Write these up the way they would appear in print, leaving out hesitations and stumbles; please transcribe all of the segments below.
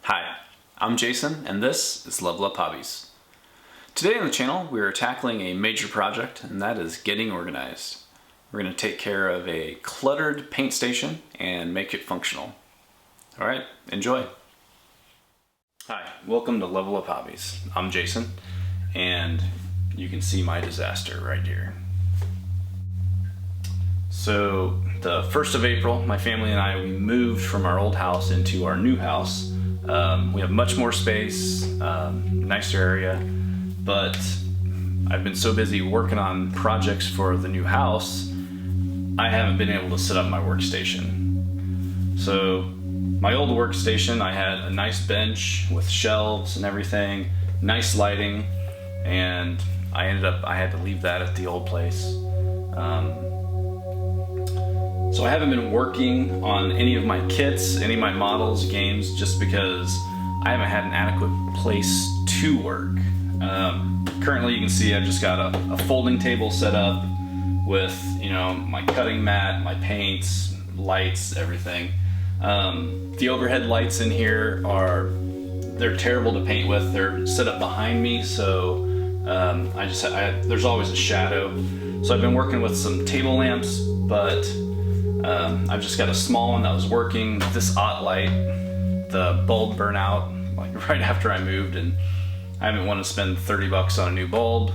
Hi, I'm Jason, and this is Level Up Hobbies. Today on the channel, we are tackling a major project, and that is getting organized. We're going to take care of a cluttered paint station and make it functional. All right, enjoy. Hi, welcome to Level Up Hobbies. I'm Jason, and you can see my disaster right here. So the 1st of April, my family and I, we moved from our old house into our new house. We have much more space, nicer area, but I've been so busy working on projects for the new house, I haven't been able to set up my workstation. So my old workstation, I had a nice bench with shelves and everything, nice lighting, and I had to leave that at the old place. So I haven't been working on any of my kits, any of my models, games, just because I haven't had an adequate place to work. Currently you can see I've just got a folding table set up with, my cutting mat, my paints, lights, everything. The overhead lights in here they're terrible to paint with. They're set up behind me, so there's always a shadow. So I've been working with some table lamps, but I've just got a small one that was working. This OT light, the bulb burned out like right after I moved, and I haven't wanted to spend 30 bucks on a new bulb.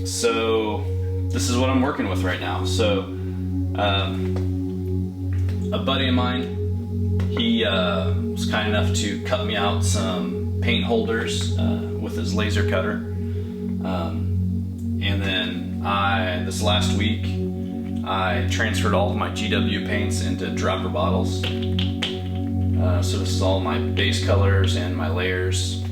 So this is what I'm working with right now. So a buddy of mine, he was kind enough to cut me out some paint holders with his laser cutter. And then this last week, I transferred all of my GW paints into dropper bottles. So this is all my base colors and my layers.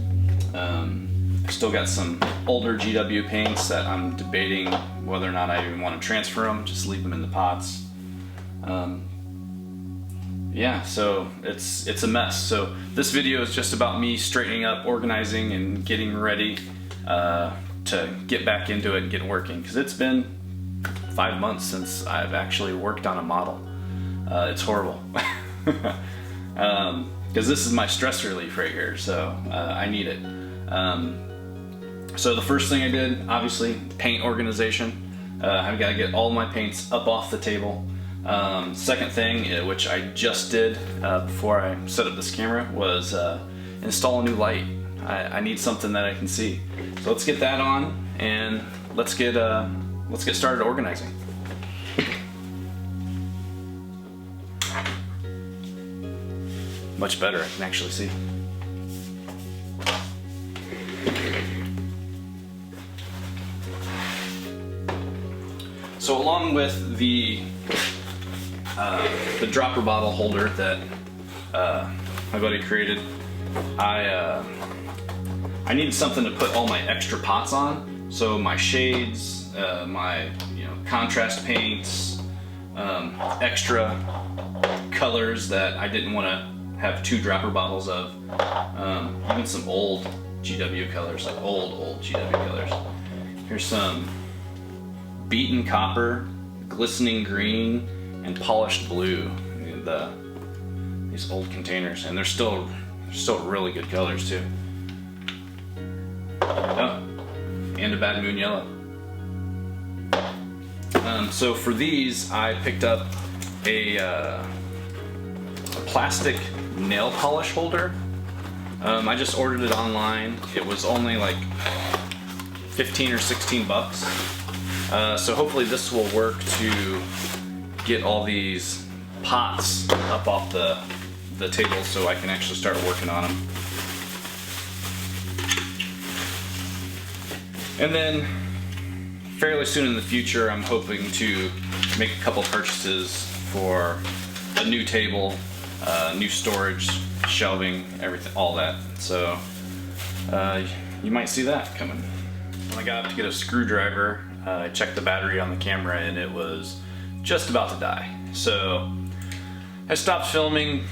I've still got some older GW paints that I'm debating whether or not I even want to transfer them, just leave them in the pots. Yeah, so it's a mess. So this video is just about me straightening up, organizing, and getting ready to get back into it and get working, because it's been 5 months since I've actually worked on a model. It's horrible. Because this is my stress relief right here, so I need it. So the first thing I did, obviously, paint organization. I've got to get all my paints up off the table. Second thing, which I just did before I set up this camera, was install a new light. I need something that I can see. So let's get that on, and let's get started organizing. Much better, I can actually see. So along with the dropper bottle holder that my buddy created, I needed something to put all my extra pots on. So my shades, my contrast paints, extra colors that I didn't want to have 2 dropper bottles of, even some old GW colors, like old GW colors. Here's some beaten copper, glistening green, and polished blue. These old containers, and they're still really good colors too. Oh, and a Bad Moon yellow. So for these, I picked up a plastic nail polish holder. I just ordered it online. It was only like 15 or 16 bucks. So hopefully this will work to get all these pots up off the table so I can actually start working on them. And then fairly soon in the future, I'm hoping to make a couple purchases for a new table, new storage, shelving, everything, all that. So you might see that coming. When I got up to get a screwdriver, I checked the battery on the camera and it was just about to die. So I stopped filming,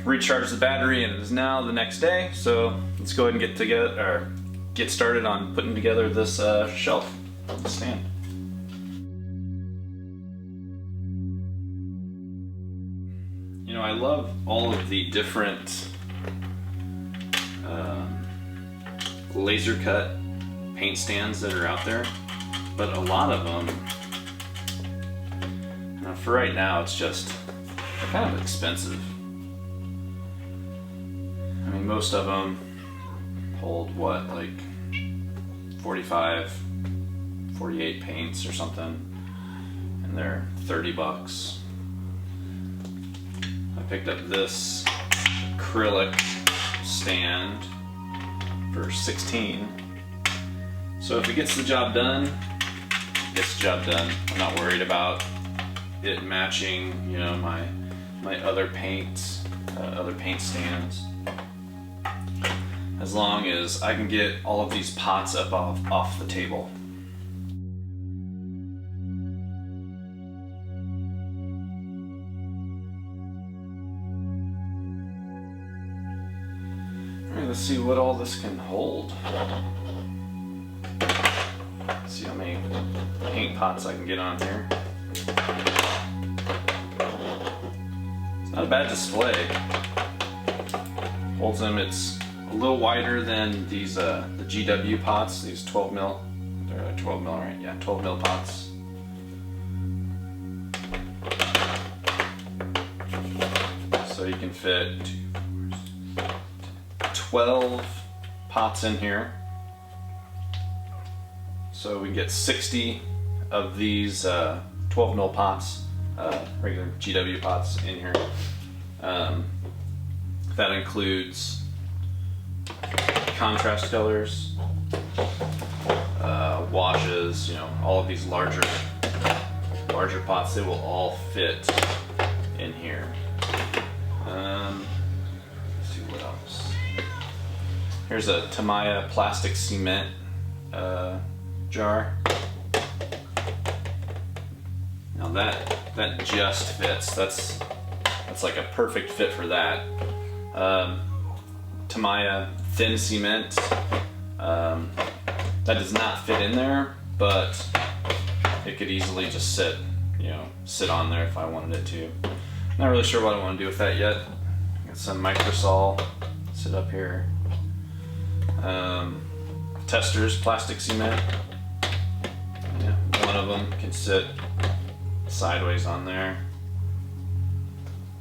recharged the battery, and it is now the next day. So let's go ahead and get started on putting together this shelf stand. I love all of the different laser cut paint stands that are out there, but a lot of them, for right now, it's just kind of expensive. I mean, most of them hold what, like 45, 48 paints or something, and they're 30 bucks. I picked up this acrylic stand for 16. So if it gets the job done, it gets the job done. I'm not worried about it matching, you know, my other paints, other paint stands. As long as I can get all of these pots up off the table. Alright, let's see what all this can hold. Let's see how many paint pots I can get on here. It's not a bad display. Holds them. It's a little wider than these the GW pots, these 12 mil. They're 12 mil, right? Yeah, 12 mil pots. So you can fit 12 pots in here. So we get 60 of these 12 mil pots, regular GW pots in here. That includes contrast colors, washes, you know, all of these larger pots. They will all fit in here. Let's see what else. Here's a Tamiya plastic cement jar. Now that just fits. That's like a perfect fit for that. Tamiya thin cement. That does not fit in there, but it could easily just sit on there if I wanted it to. Not really sure what I want to do with that yet. Got some microsol sit up here. Testers, plastic cement. Yeah, one of them can sit sideways on there.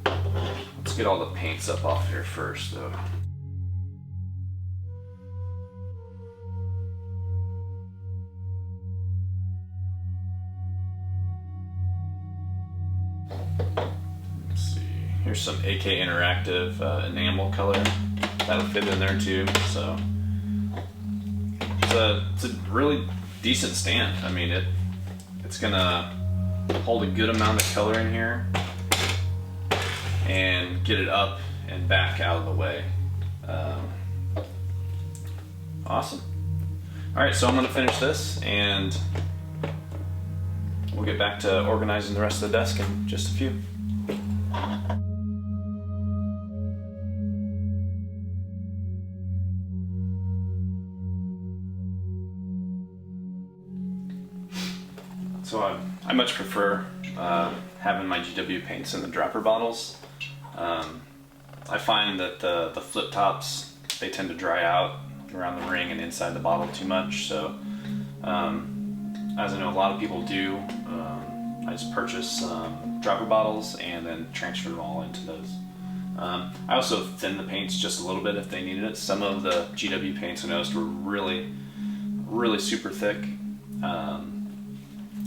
Let's get all the paints up off here first, though. Let's see. Here's some AK Interactive enamel color. That'll fit in there too. So it's a really decent stand. I mean, it's gonna hold a good amount of color in here and get it up and back out of the way. Awesome. All right, so I'm gonna finish this and we'll get back to organizing the rest of the desk in just a few. So I much prefer having my GW paints in the dropper bottles. I find that the flip tops, they tend to dry out around the ring and inside the bottle too much. So as I know a lot of people do, I just purchase dropper bottles and then transfer them all into those. I also thin the paints just a little bit if they needed it. Some of the GW paints I noticed were really super thick.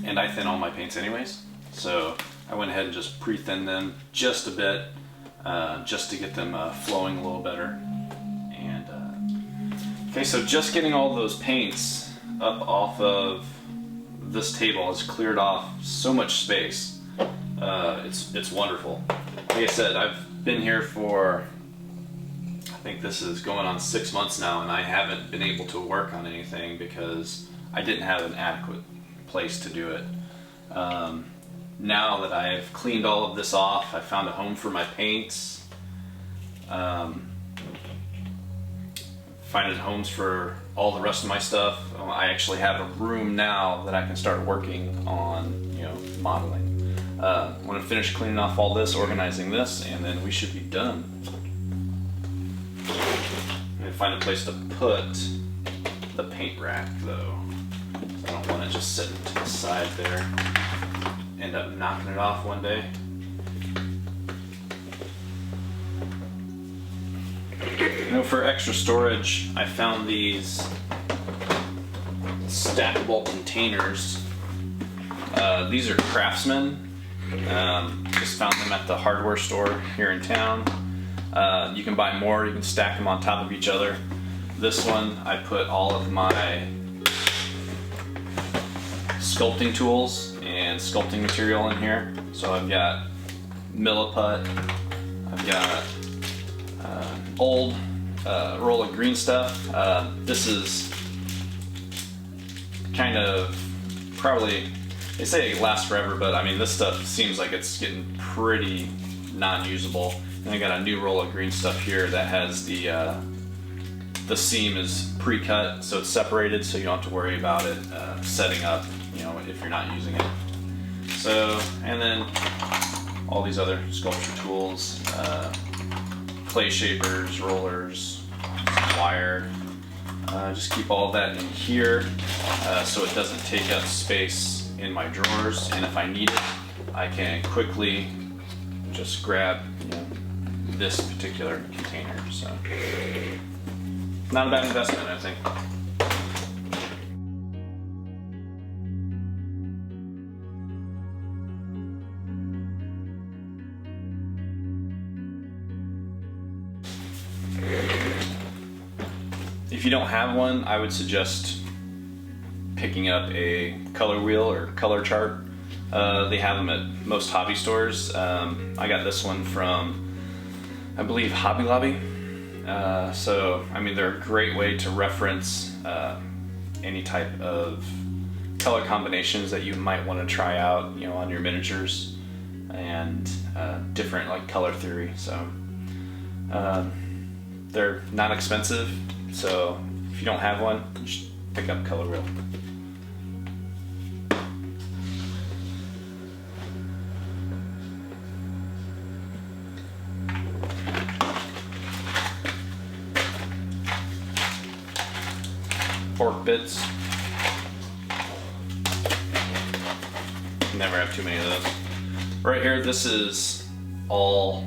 And I thin all my paints anyways, so I went ahead and just pre-thinned them just a bit, just to get them flowing a little better. And okay, so just getting all those paints up off of this table has cleared off so much space. It's wonderful. Like I said, I've been here for, I think this is going on 6 months now, and I haven't been able to work on anything because I didn't have an adequate place to do it. Now that I've cleaned all of this off, I found a home for my paints, finding homes for all the rest of my stuff. I actually have a room now that I can start working on, you know, modeling. I'm gonna finish cleaning off all this, organizing this, and then we should be done. I'm gonna find a place to put the paint rack though. I don't want it just sitting to the side there. End up knocking it off one day. You know, for extra storage, I found these stackable containers. These are Craftsman. Just found them at the hardware store here in town. You can buy more, you can stack them on top of each other. This one, I put all of my sculpting tools and sculpting material in here. So I've got milliput, I've got old roll of green stuff. This is kind of probably, they say it lasts forever, but I mean this stuff seems like it's getting pretty non-usable. And I got a new roll of green stuff here that has the seam is pre-cut, so it's separated, so you don't have to worry about it setting up, you know, if you're not using it. So, and then all these other sculpture tools, clay shapers, rollers, wire. Just keep all of that in here so it doesn't take up space in my drawers, and if I need it, I can quickly just grab, you know, this particular container. So, not a bad investment, I think. If you don't have one, I would suggest picking up a color wheel or color chart. They have them at most hobby stores. I got this one from, I believe, Hobby Lobby. So, I mean, they're a great way to reference any type of color combinations that you might want to try out, you know, on your miniatures, and different like color theory. So, they're not expensive. So if you don't have one, just pick up color wheel. Fork bits. Never have too many of those. Right here, this is all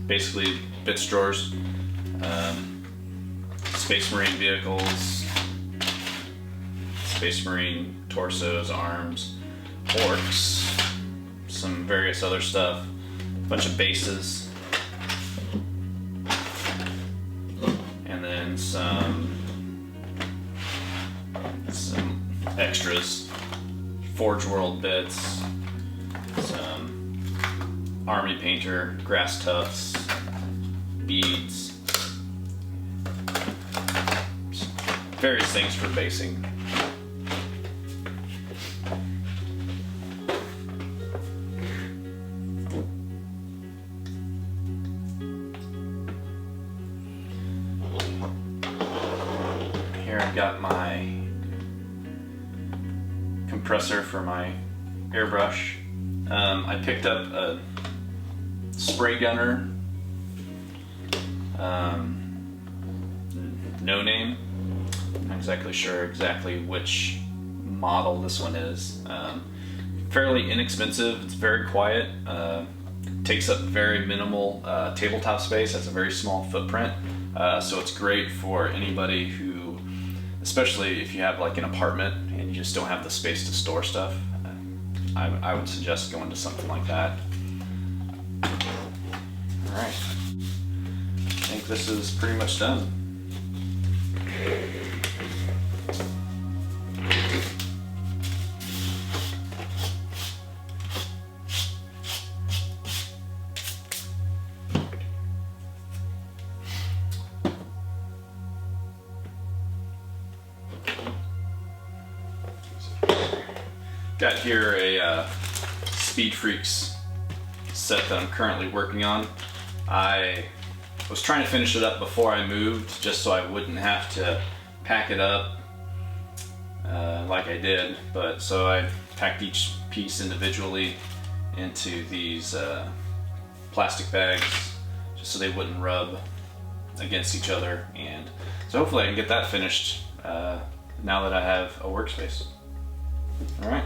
basically bits drawers. Space Marine vehicles, Space Marine torsos, arms, orcs, some various other stuff, a bunch of bases, and then some extras, Forge World bits, some army painter, grass tufts, beads, various things for basing. Here I've got my compressor for my airbrush. I picked up a spray gunner, no name. Not exactly sure exactly which model this one is. Fairly inexpensive, it's very quiet, takes up very minimal tabletop space, has a very small footprint, so it's great for anybody who, especially if you have like an apartment and you just don't have the space to store stuff. I would suggest going to something like that. Alright, I think this is pretty much done. Got here a Speed Freaks set that I'm currently working on. I was trying to finish it up before I moved, just so I wouldn't have to pack it up like I did. But so I packed each piece individually into these plastic bags just so they wouldn't rub against each other. And so hopefully I can get that finished now that I have a workspace. All right.